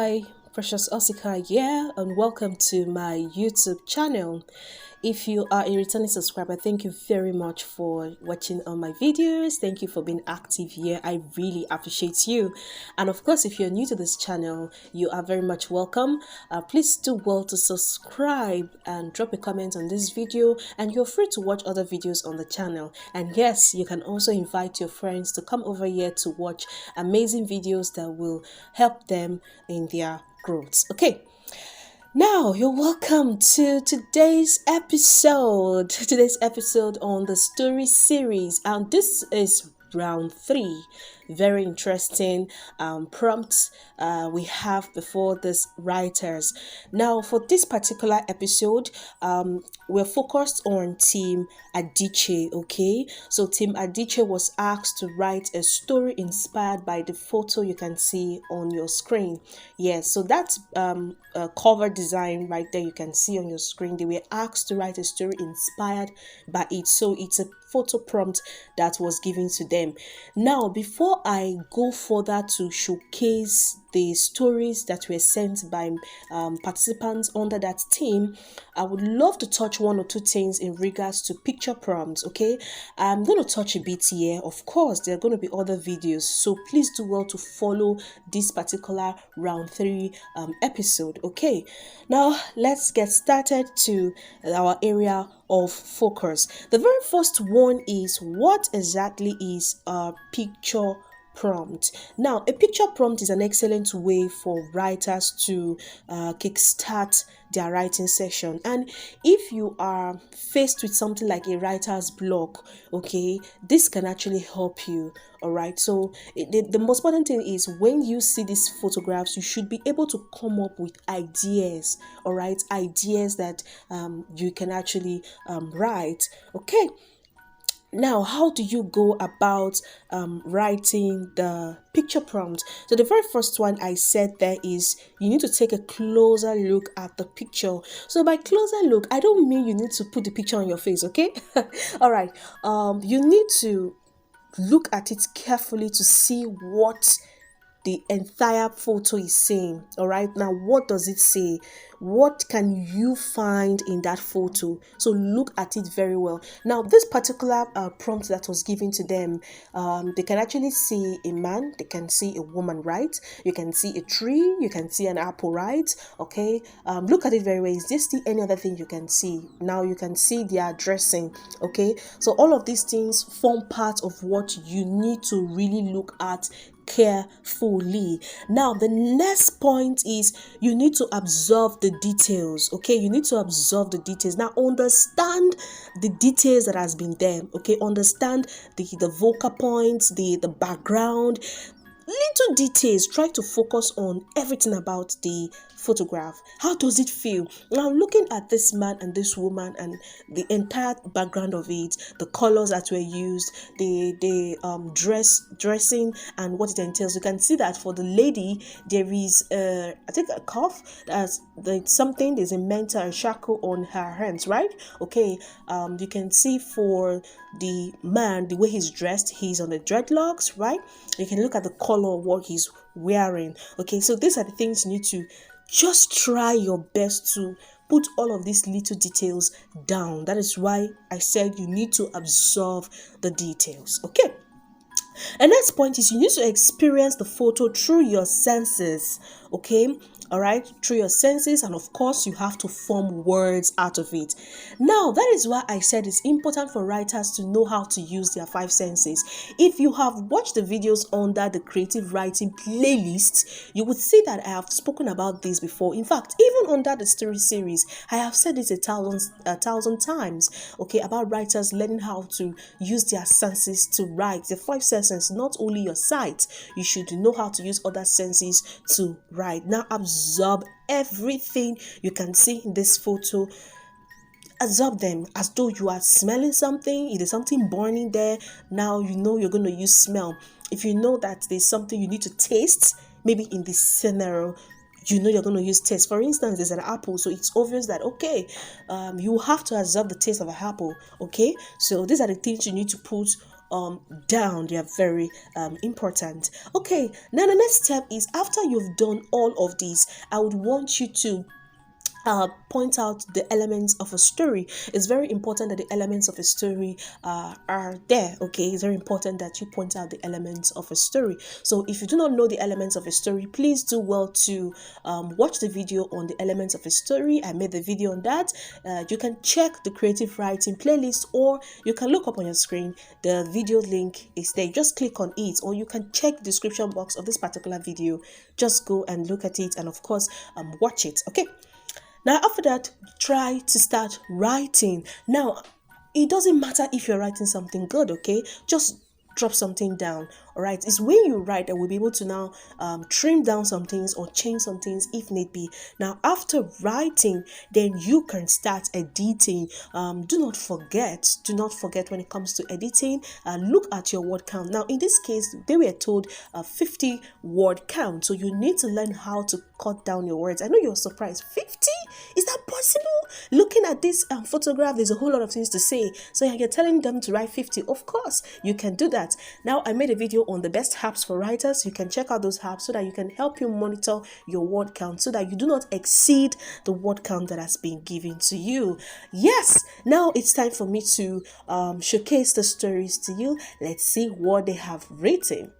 Hi, Precious Osikha here, and welcome to my YouTube channel. If you are a returning subscriber, thank you very much for watching all my videos. Thank you for being active here. I really appreciate you. And of course, if you're new to this channel, you are very much welcome. Please do well to subscribe and drop a comment on this video, and you're free to watch other videos on the channel. And yes, you can also invite your friends to come over here to watch amazing videos that will help them in their growth. Okay. Now, you're welcome to today's episode on the story series, and this is round 3. Very interesting prompts we have before this writers. Now, for this particular episode, we're focused on Team Adichie. Okay, so Team Adichie was asked to write a story inspired by the photo you can see on your screen. Yes, so that's a cover design right there you can see on your screen. They were asked to write a story inspired by it, so it's a photo prompt that was given to them. Now, before I go further to showcase the stories that were sent by participants under that team, I would love to touch one or two things in regards to picture prompts. Okay, I'm going to touch a bit here. Of course, there are going to be other videos, so please do well to follow this particular round 3 episode. Okay, now let's get started to our area of focus. The very first one is, what exactly is a picture prompt? Now, a picture prompt is an excellent way for writers to kickstart their writing session. And if you are faced with something like a writer's block, okay, this can actually help you. All right, so the most important thing is, when you see these photographs, you should be able to come up with ideas. All right, ideas that you can actually write. Okay. Now, how do you go about writing the picture prompt? So the very first one I said there is, you need to take a closer look at the picture. So by closer look, I don't mean you need to put the picture on your face, okay? All right. You need to look at it carefully to see what the entire photo is saying. All right, now what does it say? What can you find in that photo? So look at it very well. Now, this particular prompt that was given to them, they can actually see a man, they can see a woman, right? You can see a tree, you can see an apple, right? Okay, look at it very well. Is there any other thing you can see? Now you can see their dressing. Okay, so all of these things form part of what you need to really look at carefully. Now, the next point is, you need to observe the details. Okay, you need to observe the details. Now, understand the details that has been there. Okay, understand the vocal points, the background, little details. Try to focus on everything about the photograph. How does it feel? Now, looking at this man and this woman and the entire background of it, the colors that were used, the dressing and what it entails, you can see that for the lady there is I think a cuff, there's something, there's a mental, a shackle on her hands, right? Okay, you can see for the man, the way he's dressed, he's on the dreadlocks, right? You can look at the color of what he's wearing. Okay, so these are the things you need to just try your best to put all of these little details down. That is why I said you need to observe the details. Okay. And next point is, you need to experience the photo through your senses. Okay. All right, through your senses, and of course you have to form words out of it. Now, that is why I said it's important for writers to know how to use their 5 senses. If you have watched the videos under the creative writing playlist, you would see that I have spoken about this before. In fact, even under the story series, I have said it a thousand times, okay, about writers learning how to use their senses to write. The 5 senses, not only your sight, you should know how to use other senses to write. Now, absorb everything you can see in this photo. Absorb them as though you are smelling something. If there's something burning there, now you know you're going to use smell. If you know that there's something you need to taste, maybe in this scenario, you know you're going to use taste. For instance, there's an apple, so it's obvious that, okay, you have to absorb the taste of an apple. Okay, so these are the things you need to put down. They are very important. Okay, now the next step is, after you've done all of these, I would want you to point out the elements of a story. It's very important that the elements of a story are there. Okay, it's very important that you point out the elements of a story. So if you do not know the elements of a story, please do well to watch the video on the elements of a story. I made the video on that. You can check the creative writing playlist, or you can look up on your screen. The video link is there. Just click on it, or you can check the description box of this particular video. Just go and look at it, and of course watch it. Okay, now after that, try to start writing. Now, it doesn't matter if you're writing something good, okay? Just drop something down. All right, it's when you write that we'll be able to now trim down some things or change some things if need be. Now after writing, then you can start editing. Do not forget when it comes to editing, look at your word count. Now in this case, they were told 50 word count, so you need to learn how to cut down your words. I know you're surprised. 50? Is that possible? Looking at this photograph, there's a whole lot of things to say, so you're telling them to write 50. Of course you can do that. Now I made a video on the best apps for writers. You can check out those apps so that you can help you monitor your word count, so that you do not exceed the word count that has been given to you. Yes, now it's time for me to showcase the stories to you. Let's see what they have written.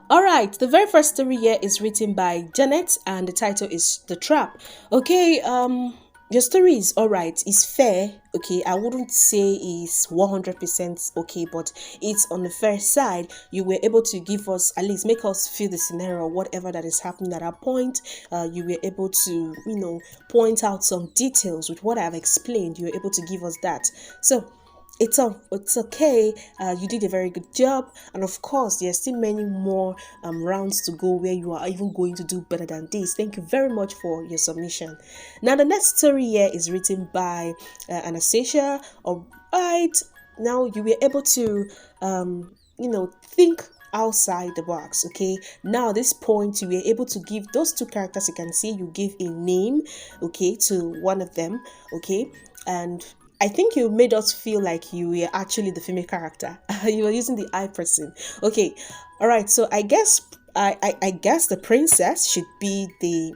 Alright, the very first story here is written by Janet, and the title is The Trap. Okay, your story is alright, it's fair. Okay, I wouldn't say it's 100% okay, but it's on the fair side. You were able to give us, at least make us feel the scenario, whatever that is happening at that point. You were able to, point out some details with what I've explained. You were able to give us that. So it's okay. You did a very good job, and of course there's still many more rounds to go where you are even going to do better than this. Thank you very much for your submission. Now the next story here is written by Anastecia. All right, now you were able to think outside the box. Okay, now at this point you were able to give those two characters. You can see you give a name, okay, to one of them. Okay, and I think you made us feel like you were actually the female character. You were using the I person. Okay, all right. So I guess I guess the princess should be the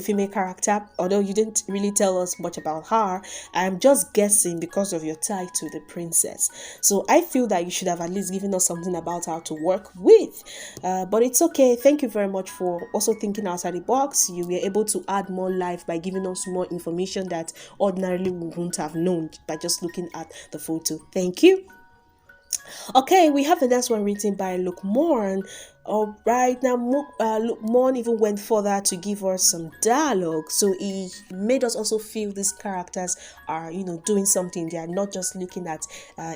female character, although you didn't really tell us much about her. I'm just guessing because of your title, the princess. So I feel that you should have at least given us something about her to work with, but it's okay. Thank you very much for also thinking outside the box. You were able to add more life by giving us more information that ordinarily we wouldn't have known by just looking at the photo. Thank you. Okay, we have the next one written by Lukman. All right, now Lukman even went further to give us some dialogue. So he made us also feel these characters are, doing something. They are not just looking at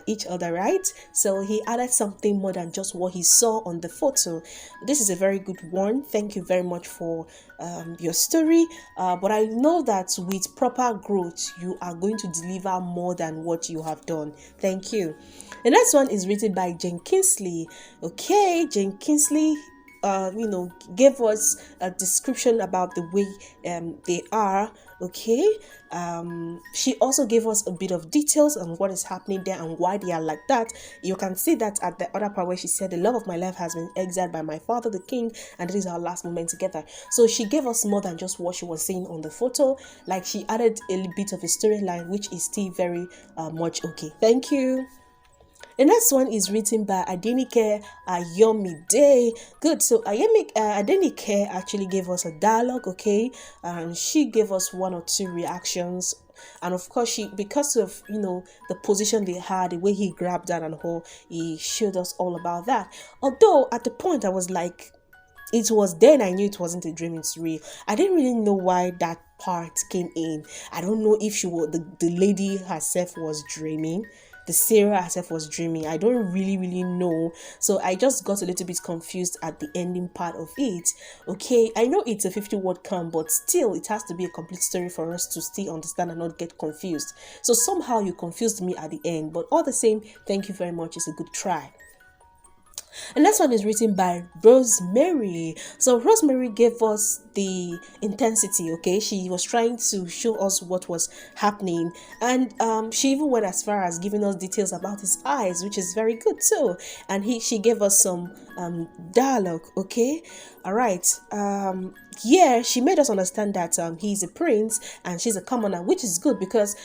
each other, right? So he added something more than just what he saw on the photo. This is a very good one. Thank you very much for your story. But I know that with proper growth, you are going to deliver more than what you have done. Thank you. The next one is written by Kingsley. Okay, Kingsley, gave us a description about the way they are. Okay, she also gave us a bit of details on what is happening there and why they are like that. You can see that at the other part where she said, the love of my life has been exiled by my father the king, and this is our last moment together. So she gave us more than just what she was saying on the photo. Like, she added a bit of a storyline, which is still very much okay. Thank you. The next one is written by ADENIKE AYOMIDE. Good. So ADENIKE actually gave us a dialogue, okay? She gave us one or two reactions. And of course, because of the position they had, the way he grabbed that and all, he showed us all about that. Although at the point I was like, it was then I knew it wasn't a dream, it's real. I didn't really know why that part came in. I don't know if the lady herself was dreaming. the Sarah herself was dreaming. I don't really know. So I just got a little bit confused at the ending part of it. Okay, I know it's a 50-word count, but still it has to be a complete story for us to still understand and not get confused. So somehow you confused me at the end, but all the same, thank you very much. It's a good try. And next one is written by Rosemary. So Rosemary gave us the intensity, okay? She was trying to show us what was happening, and she even went as far as giving us details about his eyes, which is very good too. And she gave us some dialogue, okay? All right. Yeah, she made us understand that he's a prince and she's a commoner, which is good because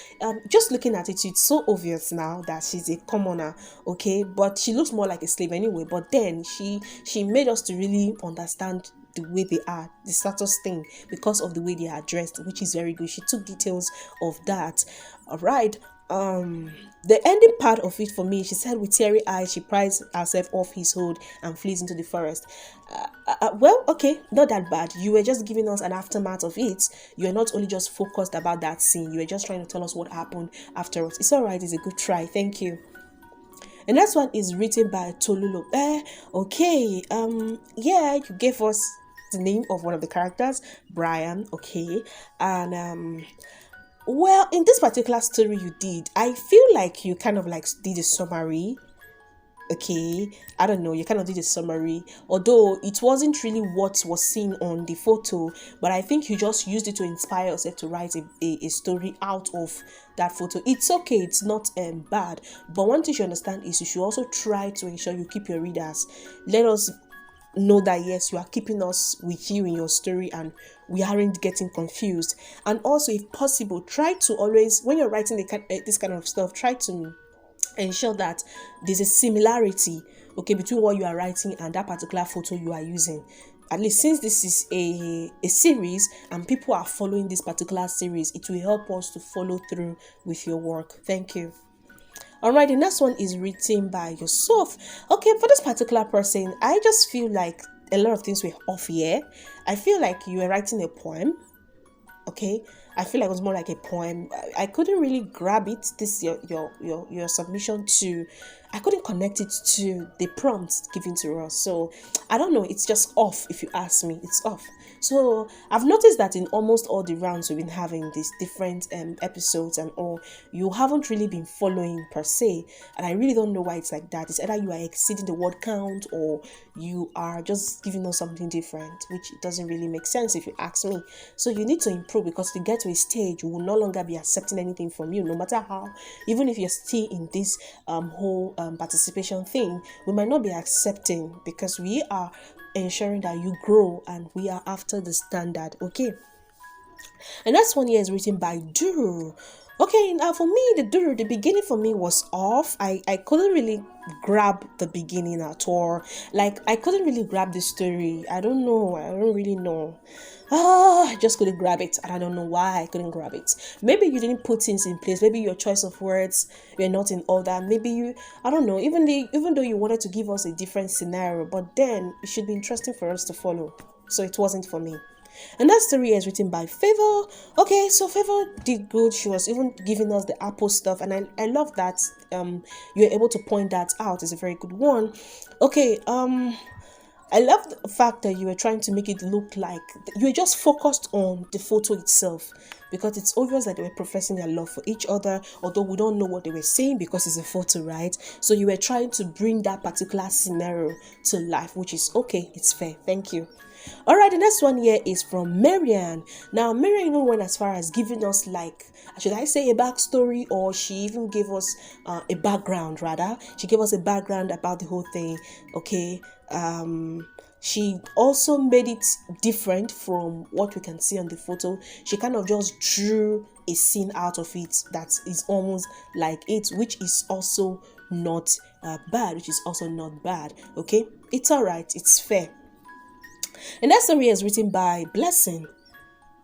just looking at it, it's so obvious now that she's a commoner, okay? But she looks more like a slave anyway. But then she made us to really understand the way they are, the status thing, because of the way they are dressed, which is very good. She took details of that. All right. The ending part of it for me, she said with teary eyes she pries herself off his hold and flees into the forest. Well, okay, not that bad. You were just giving us an aftermath of it. You are not only just focused about that scene, you were just trying to tell us what happened afterwards. It's all right. It's a good try. Thank you. And next one is written by Tolulope. Okay, yeah, you gave us the name of one of the characters, Brian, okay, and well, in this particular story you did, I feel like you kind of like did a summary. Okay, I don't know, you kind of did a summary, although it wasn't really what was seen on the photo, but I think you just used it to inspire yourself to write a story out of that photo. It's okay, it's not bad, but one thing you understand is you should also try to ensure you keep your readers. Let us know that yes, you are keeping us with you in your story and we aren't getting confused. And also, if possible, try to always, when you're writing this kind of stuff, try to ensure that there's a similarity, okay, between what you are writing and that particular photo you are using. At least since this is a series and people are following this particular series, it will help us to follow through with your work. Thank you. Alright, the next one is written by Yusuf. Okay, for this particular person, I just feel like a lot of things were off here. I feel like you were writing a poem. Okay, I feel like it was more like a poem. I couldn't really grab it. This your submission to, I couldn't connect it to the prompt given to us. So I don't know. It's just off. If you ask me, it's off. So I've noticed that in almost all the rounds we've been having these different episodes and all, you haven't really been following per se, and I really don't know why it's like that. It's either you are exceeding the word count or you are just giving us something different, which doesn't really make sense if you ask me. So you need to improve, because to get to a stage, we will no longer be accepting anything from you, no matter how, even if you're still in this whole participation thing, we might not be accepting, because we are ensuring that you grow and we are after the standard. Okay, and that's one here is written by Duru. Okay, now for me, the beginning for me was off. I couldn't really grab the beginning at all. Like, I couldn't really grab the story. I don't know. I don't really know. I just couldn't grab it, and I don't know why I couldn't grab it. Maybe you didn't put things in place. Maybe your choice of words were not in order. Maybe you, I don't know. Even though you wanted to give us a different scenario, but then it should be interesting for us to follow. So it wasn't for me. And that story is written by Favor. Okay, so Favor did good. She was even giving us the Apple stuff, and I love that you're able to point that out. It's a very good one. Okay, I love the fact that you were trying to make it look like you were just focused on the photo itself, because it's obvious that they were professing their love for each other, although we don't know what they were saying because it's a photo, right? So you were trying to bring that particular scenario to life, which is okay. It's fair. Thank you. Alright, the next one here is from MIRIAN. Now, MIRIAN even went as far as giving us, like, should I say a backstory, or she even gave us a background, rather. She gave us a background about the whole thing, okay? She also made it different from what we can see on the photo. She kind of just drew a scene out of it that is almost like it, which is also not bad, okay? It's alright, it's fair. And that story is written by Blessing.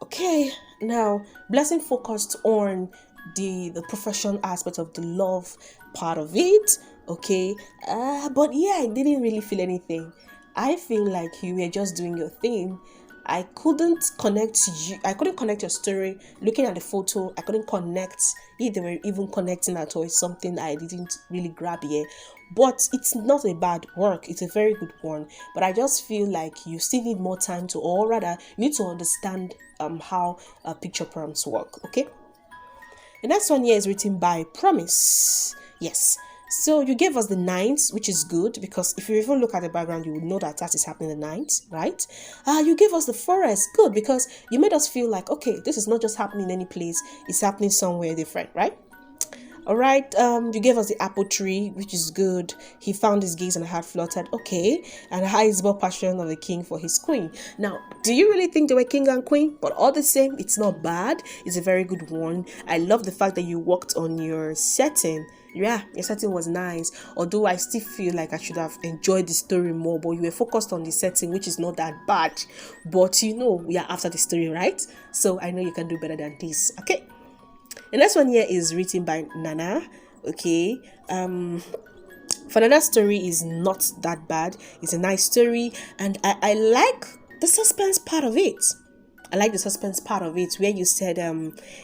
Okay, now Blessing focused on the professional aspect of the love part of it. Okay, but yeah, I didn't really feel anything. I feel like you were just doing your thing. I couldn't connect you. I couldn't connect your story. Looking at the photo, I couldn't connect. If they were even connecting at all, it's something I didn't really grab here. But it's not a bad work. It's a very good one. But I just feel like you still need more time to, or rather, you need to understand how picture prompts work. Okay. The next one here is written by Promise. Yes. So you gave us the night, which is good because if you even look at the background, you would know that that is happening the night, right? You gave us the forest, good, because you made us feel like, okay, this is not just happening in any place, it's happening somewhere different, right? All right, you gave us the apple tree, which is good. He found his gaze and heart fluttered. Okay, and high is more passion of the king for his queen. Now, do you really think they were king and queen? But all the same, it's not bad. It's a very good one. I love the fact that you worked on your setting. Yeah, your setting was nice. Although I still feel like I should have enjoyed the story more, but you were focused on the setting, which is not that bad. But you know, we are after the story, right? So I know you can do better than this. Okay. The next one here is written by Nana. Okay. For Nana's story is not that bad. It's a nice story, and I like the suspense part of it. I like the suspense part of it where you said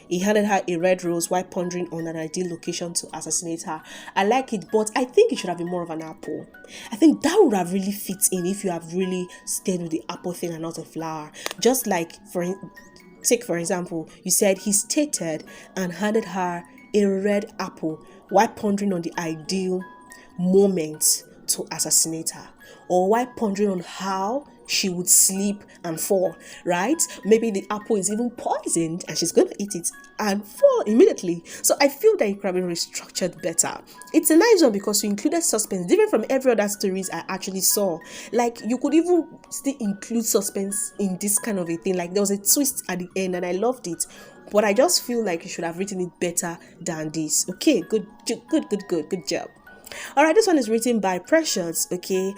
he handed her a red rose while pondering on an ideal location to assassinate her. I like it, but I think it should have been more of an apple. I think that would have really fit in if you have really stayed with the apple thing and not a flower. Just like take for example, you said he stated and handed her a red apple while pondering on the ideal moment to assassinate her, or while pondering on how she would sleep and fall, right? Maybe the apple is even poisoned and she's going to eat it and fall immediately. So I feel that it could have been restructured better. It's a nice one because you included suspense, different from every other stories I actually saw. Like, you could even still include suspense in this kind of a thing. Like, there was a twist at the end and I loved it. But I just feel like you should have written it better than this. Okay, good job. All right, this one is written by Precious. Okay,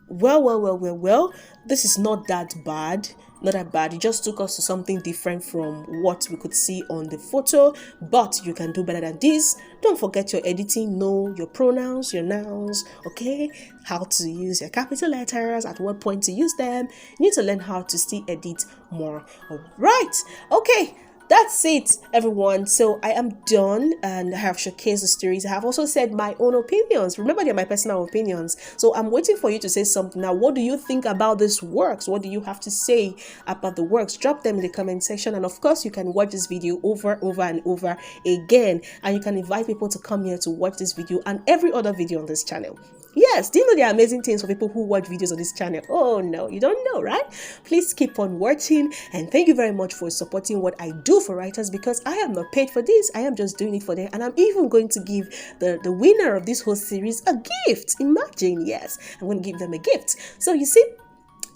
well, this is not that bad. It just took us to something different from what we could see on the photo, but you can do better than this. Don't forget your editing, know your pronouns, your nouns, okay? How to use your capital letters, at what point to use them. You need to learn how to still edit more. All right, okay. That's it, everyone. So I am done and I have showcased the stories. I have also said my own opinions. Remember, they're my personal opinions. So I'm waiting for you to say something. Now, what do you think about this works? What do you have to say about the works? Drop them in the comment section. And of course, you can watch this video over and over again. And you can invite people to come here to watch this video and every other video on this channel. Yes, do you know there are amazing things for people who watch videos on this channel? Oh no, you don't know, right? Please keep on watching, and thank you very much for supporting what I do for writers, because I am not paid for this. I am just doing it for them, and I'm even going to give the winner of this whole series a gift. Imagine, yes, I'm going to give them a gift. So you see,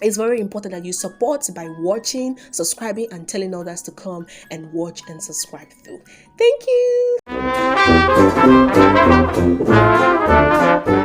it's very important that you support by watching, subscribing, and telling others to come and watch and subscribe through. Thank you.